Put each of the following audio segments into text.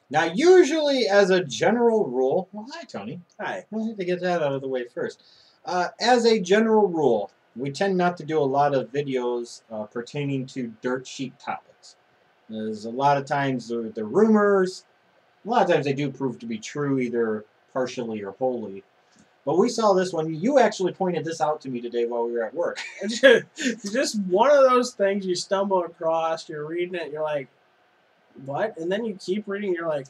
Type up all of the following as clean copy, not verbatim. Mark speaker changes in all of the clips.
Speaker 1: Now, usually, as a general rule, well, hi, Tony.
Speaker 2: Hi.
Speaker 1: I need to get that out of the way first. As a general rule, we tend not to do a lot of videos pertaining to dirt sheet topics. There's a lot of times the rumors, a lot of times they do prove to be true, either partially or wholly. But we saw this one. You actually pointed this out to me today while we were at work.
Speaker 2: It's just one of those things you stumble across, you're reading it, you're like, what? And then you keep reading, you're like,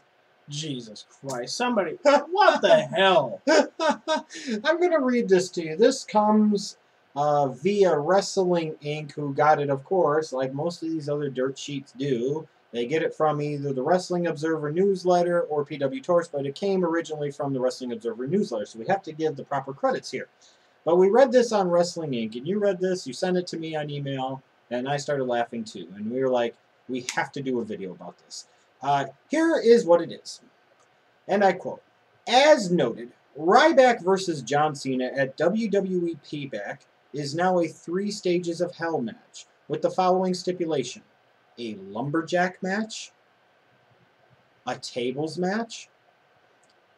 Speaker 2: Jesus Christ, somebody, what the hell?
Speaker 1: I'm going to read this to you. This comes via Wrestling Inc., who got it, of course, like most of these other dirt sheets do. They get it from either the Wrestling Observer newsletter or PW Torch, but it came originally from the Wrestling Observer newsletter, so we have to give the proper credits here. But we read this on Wrestling Inc., and you read this, you sent it to me on email, and I started laughing too. And we were like, we have to do a video about this. Here is what it is. And I quote, as noted, Ryback versus John Cena at WWE Payback is now a 3 stages of hell match with the following stipulation: a lumberjack match, a tables match,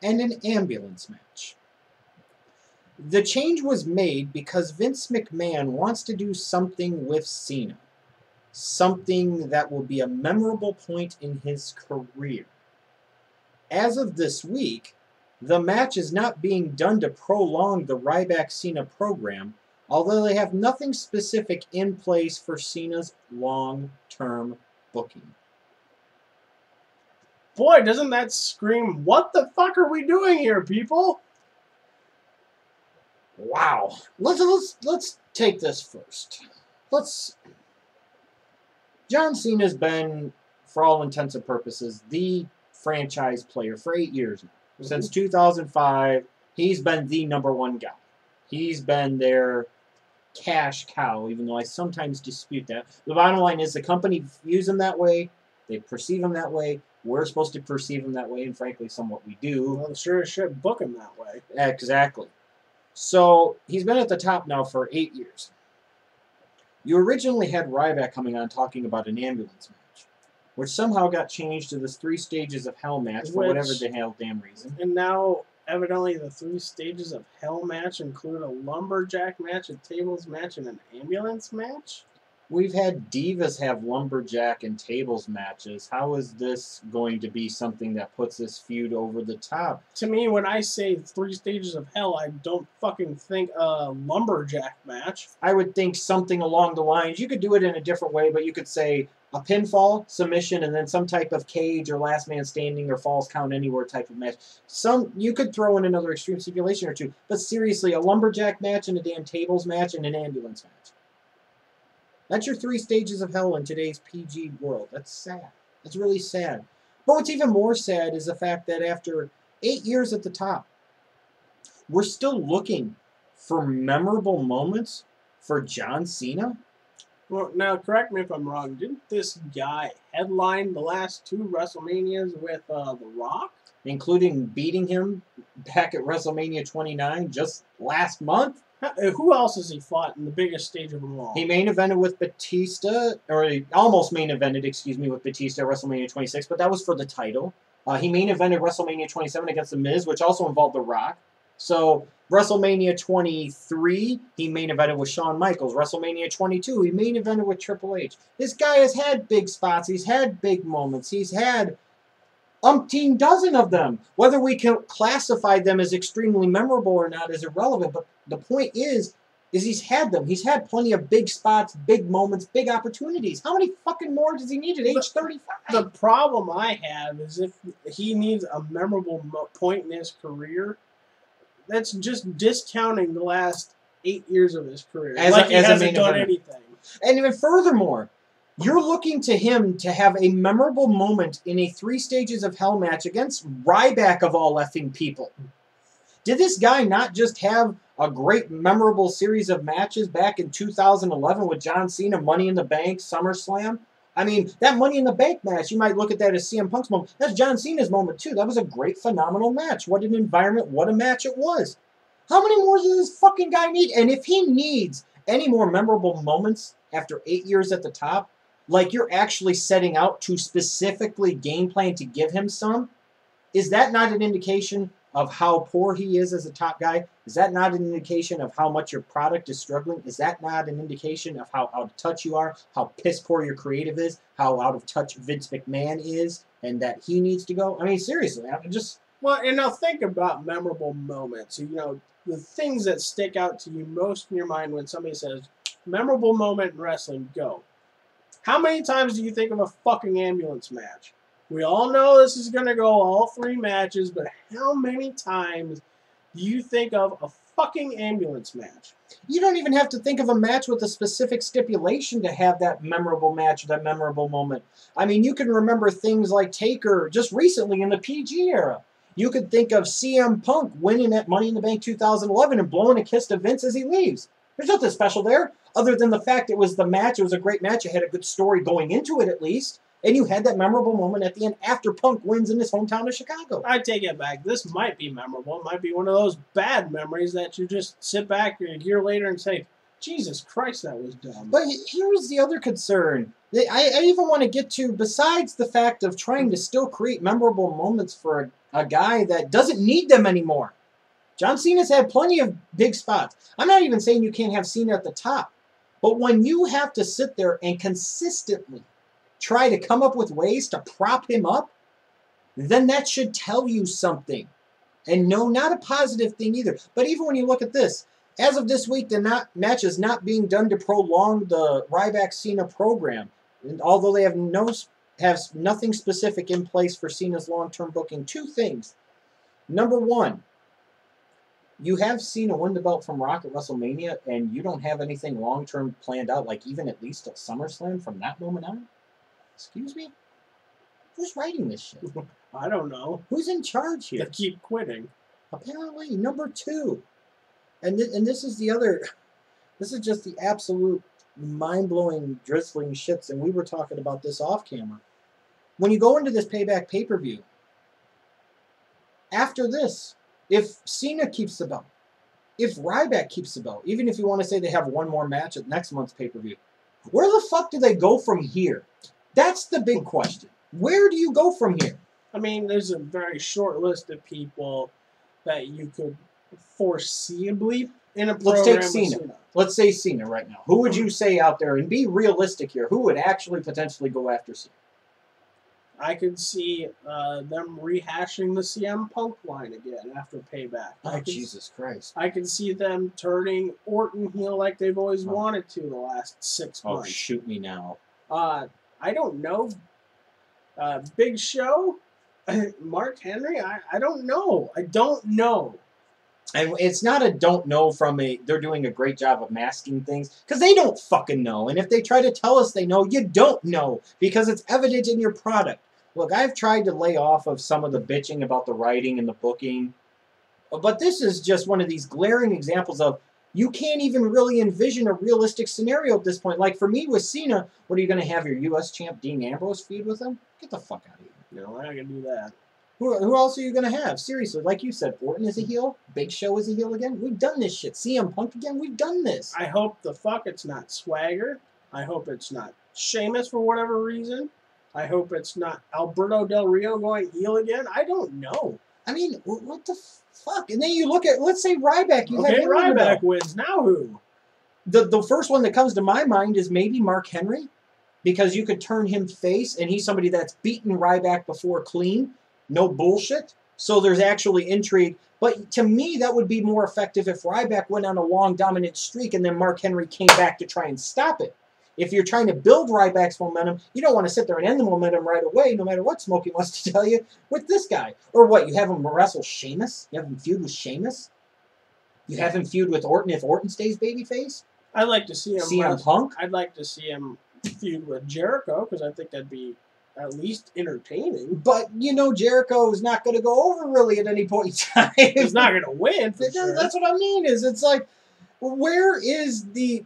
Speaker 1: and an ambulance match. The change was made because Vince McMahon wants to do something with Cena. Something that will be a memorable point in his career. As of this week, the match is not being done to prolong the Ryback-Cena program, although they have nothing specific in place for Cena's long-term booking.
Speaker 2: Boy, doesn't that scream, what the fuck are we doing here, people?
Speaker 1: Wow. Let's take this first. John Cena's been, for all intents and purposes, the franchise player for 8 years now. Mm-hmm. Since 2005, he's been the #1 guy. He's been their cash cow, even though I sometimes dispute that. The bottom line is the company views him that way. They perceive him that way. We're supposed to perceive him that way, and frankly, somewhat we do.
Speaker 2: Well, sure should book him that way.
Speaker 1: Exactly. So he's been at the top now for 8 years. You originally had Ryback coming on talking about an ambulance match, which somehow got changed to this 3 stages of hell match for whatever the hell damn reason.
Speaker 2: And now, evidently, the 3 stages of hell match include a lumberjack match, a tables match, and an ambulance match?
Speaker 1: We've had divas have lumberjack and tables matches. How is this going to be something that puts this feud over the top?
Speaker 2: To me, when I say 3 stages of hell, I don't fucking think a lumberjack match.
Speaker 1: I would think something along the lines. You could do it in a different way, but you could say a pinfall, submission, and then some type of cage or last man standing or falls count anywhere type of match. You could throw in another extreme stipulation or two. But seriously, a lumberjack match and a damn tables match and an ambulance match. That's your 3 stages of hell in today's PG world. That's sad. That's really sad. But what's even more sad is the fact that after 8 years at the top, we're still looking for memorable moments for John Cena.
Speaker 2: Well, now, correct me if I'm wrong. Didn't this guy headline the last 2 WrestleManias with The Rock?
Speaker 1: Including beating him back at WrestleMania 29 just last month?
Speaker 2: Who else has he fought in the biggest stage of them all?
Speaker 1: He main evented with Batista, or he almost main evented, with Batista at WrestleMania 26, but that was for the title. He main evented WrestleMania 27 against The Miz, which also involved The Rock. So, WrestleMania 23, he main evented with Shawn Michaels. WrestleMania 22, he main evented with Triple H. This guy has had big spots. He's had big moments. He's had umpteen dozen of them. Whether we can classify them as extremely memorable or not is irrelevant, but the point is he's had them. He's had plenty of big spots, big moments, big opportunities. How many fucking more does he need at age 35?
Speaker 2: The problem I have is if he needs a memorable point in his career, that's just discounting the last 8 years of his career. He hasn't done anything.
Speaker 1: And even furthermore, you're looking to him to have a memorable moment in a 3 stages of hell match against Ryback of all effing people. Did this guy not just have a great memorable series of matches back in 2011 with John Cena, Money in the Bank, SummerSlam? I mean, that Money in the Bank match, you might look at that as CM Punk's moment. That's John Cena's moment too. That was a great, phenomenal match. What an environment, what a match it was. How many more does this fucking guy need? And if he needs any more memorable moments after 8 years at the top, like you're actually setting out to specifically game plan to give him some, is that not an indication of how poor he is as a top guy? Is that not an indication of how much your product is struggling? Is that not an indication of how out of touch you are, how piss poor your creative is, how out of touch Vince McMahon is, and that he needs to go? I mean, seriously, I'm just...
Speaker 2: Well, and now think about memorable moments. You know, the things that stick out to you most in your mind when somebody says, memorable moment in wrestling, go. How many times do you think of a fucking ambulance match? We all know this is going to go all 3 matches, but how many times do you think of a fucking ambulance match?
Speaker 1: You don't even have to think of a match with a specific stipulation to have that memorable match, that memorable moment. I mean, you can remember things like Taker just recently in the PG era. You could think of CM Punk winning at Money in the Bank 2011 and blowing a kiss to Vince as he leaves. There's nothing special there, other than the fact it was the match. It was a great match. It had a good story going into it, at least. And you had that memorable moment at the end after Punk wins in his hometown of Chicago.
Speaker 2: I take it back. This might be memorable. It might be one of those bad memories that you just sit back a year later and say, Jesus Christ, that was dumb.
Speaker 1: But here's the other concern. I even want to get to, besides the fact of trying to still create memorable moments for a guy that doesn't need them anymore. John Cena's had plenty of big spots. I'm not even saying you can't have Cena at the top. But when you have to sit there and consistently try to come up with ways to prop him up, then that should tell you something. And no, not a positive thing either. But even when you look at this, as of this week, the match is not being done to prolong the Ryback Cena program. And although they have nothing specific in place for Cena's long-term booking. 2 things. Number 1, you have Cena win the belt from Rock at WrestleMania, and you don't have anything long-term planned out, like even at least till SummerSlam from that moment on? Excuse me? Who's writing this shit?
Speaker 2: I don't know.
Speaker 1: Who's in charge here?
Speaker 2: They keep quitting.
Speaker 1: Apparently. Number 2. And this is the other... This is just the absolute mind-blowing, drizzling shits, and we were talking about this off-camera. When you go into this Payback pay-per-view, after this, if Cena keeps the belt, if Ryback keeps the belt, even if you want to say they have one more match at next month's pay-per-view, where the fuck do they go from here? That's the big question. Where do you go from here?
Speaker 2: I mean, there's a very short list of people that you could foreseeably in a program.
Speaker 1: Let's take Cena. Let's say Cena right now. Who would you say out there, and be realistic here, who would actually potentially go after Cena?
Speaker 2: I could see them rehashing the CM Punk line again after Payback.
Speaker 1: Oh, Jesus Christ.
Speaker 2: I could see them turning Orton heel like they've always wanted to the last 6 months.
Speaker 1: Oh, shoot me now.
Speaker 2: I don't know. Big Show? Mark Henry? I don't know. I don't know.
Speaker 1: And it's not a don't know from they're doing a great job of masking things, because they don't fucking know. And if they try to tell us they know, you don't know, because it's evident in your product. Look, I've tried to lay off of some of the bitching about the writing and the booking, but this is just one of these glaring examples of you can't even really envision a realistic scenario at this point. Like for me with Cena, what are you going to have your U.S. champ Dean Ambrose feud with him? Get the fuck out of here.
Speaker 2: No, we're not going to do that.
Speaker 1: Who else are you going to have? Seriously, like you said, Orton is a heel. Big Show is a heel again. We've done this shit. CM Punk again. We've done this.
Speaker 2: I hope the fuck it's not Swagger. I hope it's not Sheamus for whatever reason. I hope it's not Alberto Del Rio going heel again. I don't know.
Speaker 1: I mean, what the fuck? And then you look at, let's say Ryback.
Speaker 2: Okay, Ryback wins. Now who?
Speaker 1: The first one that comes to my mind is maybe Mark Henry, because you could turn him face, and he's somebody that's beaten Ryback before clean. No bullshit. So there's actually intrigue. But to me, that would be more effective if Ryback went on a long dominant streak and then Mark Henry came back to try and stop it. If you're trying to build Ryback's momentum, you don't want to sit there and end the momentum right away, no matter what Smokey wants to tell you, with this guy. Or what, you have him wrestle Sheamus? You have him feud with Sheamus? You have him feud with Orton if Orton stays babyface?
Speaker 2: I'd like to see him
Speaker 1: CM Punk?
Speaker 2: I'd like to see him feud with Jericho, because I think that'd be at least entertaining.
Speaker 1: But, you know, Jericho is not going to go over really at any point in time.
Speaker 2: He's not going to win, for sure.
Speaker 1: That's what I mean, is it's like, where is the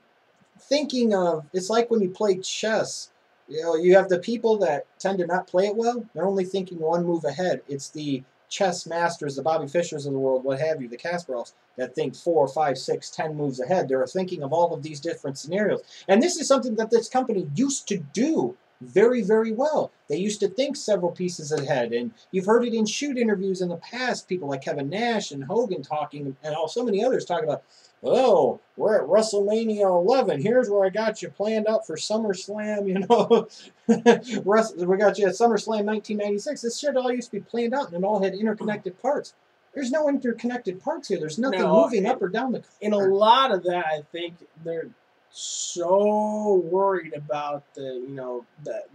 Speaker 1: thinking of, it's like when you play chess, you know, you have the people that tend to not play it well, they're only thinking one move ahead. It's the chess masters, the Bobby Fishers of the world, what have you, the Kasparovs, that think 4, 5, 6, 10 moves ahead. They're thinking of all of these different scenarios. And this is something that this company used to do very, very well. They used to think several pieces ahead, and you've heard it in shoot interviews in the past. People like Kevin Nash and Hogan talking, and so many others talking about, oh, we're at WrestleMania 11. Here's where I got you planned up for SummerSlam, you know. We got you at SummerSlam 1996. This shit all used to be planned out, and it all had interconnected parts. There's no interconnected parts here. There's nothing moving up or down the card.
Speaker 2: In a lot of that, I think they're so worried about the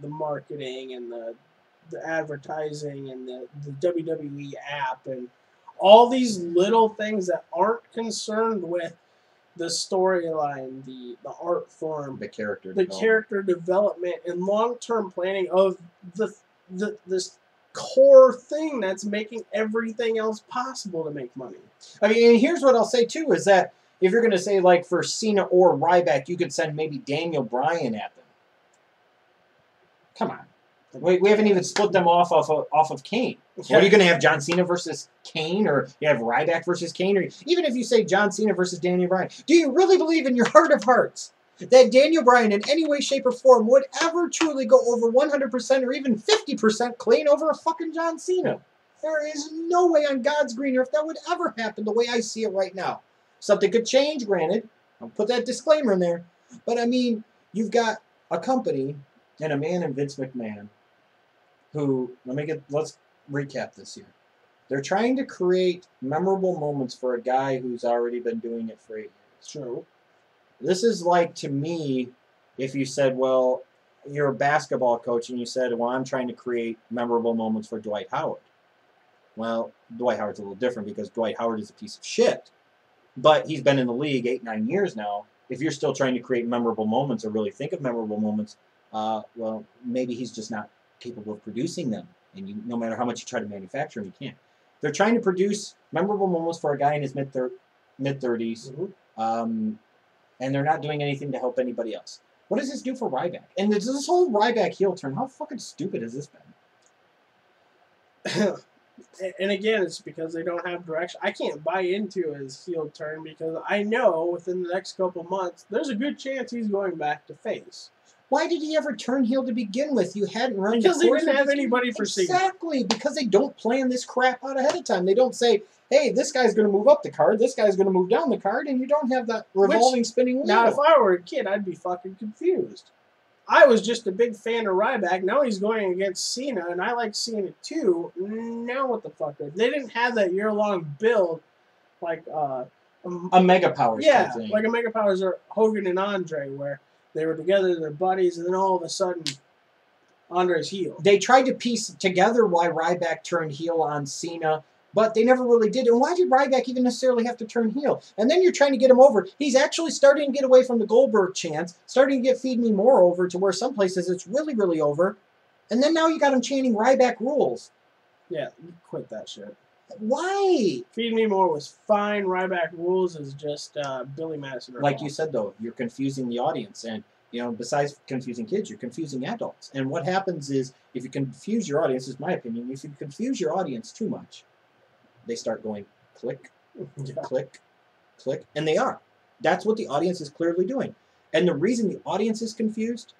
Speaker 2: marketing and the advertising and the WWE app and all these little things that aren't concerned with the storyline, the art form,
Speaker 1: the character
Speaker 2: development and long-term planning of this core thing that's making everything else possible to make money.
Speaker 1: I mean, and here's what I'll say too is that if you're going to say, like, for Cena or Ryback, you could send maybe Daniel Bryan at them. Come on. We haven't even split them off of Kane. Yeah. What are you going to have, John Cena versus Kane? Or you have Ryback versus Kane? Or even if you say John Cena versus Daniel Bryan, do you really believe in your heart of hearts that Daniel Bryan in any way, shape, or form would ever truly go over 100% or even 50% clean over a fucking John Cena? There is no way on God's green earth that would ever happen the way I see it right now. Something could change, granted. I'll put that disclaimer in there. But, I mean, you've got a company and a man in Vince McMahon who, let's recap this here. They're trying to create memorable moments for a guy who's already been doing it for 8 years.
Speaker 2: True.
Speaker 1: This is like, to me, if you said, well, you're a basketball coach and you said, well, I'm trying to create memorable moments for Dwight Howard. Well, Dwight Howard's a little different because Dwight Howard is a piece of shit. But he's been in the league 8-9 years now. If you're still trying to create memorable moments or really think of memorable moments, well, maybe he's just not capable of producing them. And no matter how much you try to manufacture them, you can't. They're trying to produce memorable moments for a guy in his mid-30s, and they're not doing anything to help anybody else. What does this do for Ryback? And this whole Ryback heel turn, how fucking stupid has this been?
Speaker 2: And again, it's because they don't have direction. I can't buy into his heel turn because I know within the next couple months, there's a good chance he's going back to face.
Speaker 1: Why did he ever turn heel to begin with? You hadn't run
Speaker 2: because they didn't have anybody for Cena.
Speaker 1: Exactly, because they don't plan this crap out ahead of time. They don't say, hey, this guy's going to move up the card, this guy's going to move down the card, and you don't have that revolving, spinning wheel.
Speaker 2: Now, if I were a kid, I'd be fucking confused. I was just a big fan of Ryback. Now he's going against Cena, and I like Cena too. Now what the fuck? They didn't have that year-long build like
Speaker 1: a Mega Powers type thing.
Speaker 2: Like a Mega Powers or Hogan and Andre, where they were together, they're buddies, and then all of a sudden, Andre's heel.
Speaker 1: They tried to piece together why Ryback turned heel on Cena, but they never really did. And why did Ryback even necessarily have to turn heel? And then you're trying to get him over. He's actually starting to get away from the Goldberg chants, starting to get Feed Me More over to where some places it's really, really over. And then now you got him chanting Ryback rules.
Speaker 2: Yeah, quit that shit.
Speaker 1: Why?
Speaker 2: Feed Me More was fine. Ryback rules is just Billy Madison.
Speaker 1: Like you said, though, you're confusing the audience. And, you know, besides confusing kids, you're confusing adults. And what happens is, if you confuse your audience, is my opinion, if you confuse your audience too much, they start going click, click, click. And they are. That's what the audience is clearly doing. And the reason the audience is confused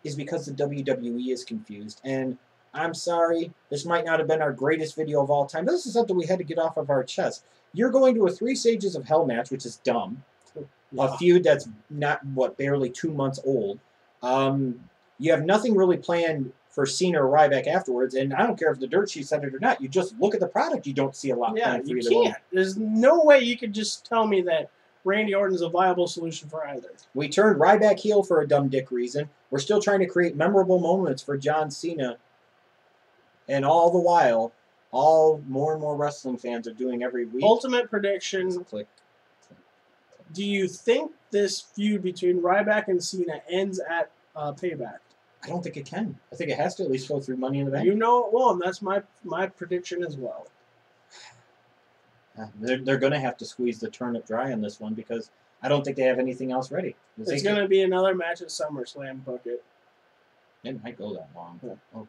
Speaker 1: is because the WWE is confused. And I'm sorry, this might not have been our greatest video of all time, but this is something we had to get off of our chest. You're going to a 3 Stages of Hell match, which is dumb. Yeah. A feud that's not, barely 2 months old. You have nothing really planned for Cena or Ryback afterwards, and I don't care if the dirt sheet said it or not. You just look at the product, you don't see a lot planned for either one.
Speaker 2: You can't. There's no way you could just tell me that Randy Orton's a viable solution for either.
Speaker 1: We turned Ryback heel for a dumb dick reason. We're still trying to create memorable moments for John Cena. And all the while, more and more wrestling fans are doing every week.
Speaker 2: Ultimate prediction.
Speaker 1: Click, click, click.
Speaker 2: Do you think this feud between Ryback and Cena ends at Payback?
Speaker 1: I don't think it can. I think it has to at least go through Money in the Bank.
Speaker 2: You know it will, and that's my prediction as well.
Speaker 1: They're going to have to squeeze the turnip dry on this one because I don't think they have anything else ready.
Speaker 2: It's going to be another match at SummerSlam, book it.
Speaker 1: It might go that long.
Speaker 2: Yeah.
Speaker 1: Oh, God.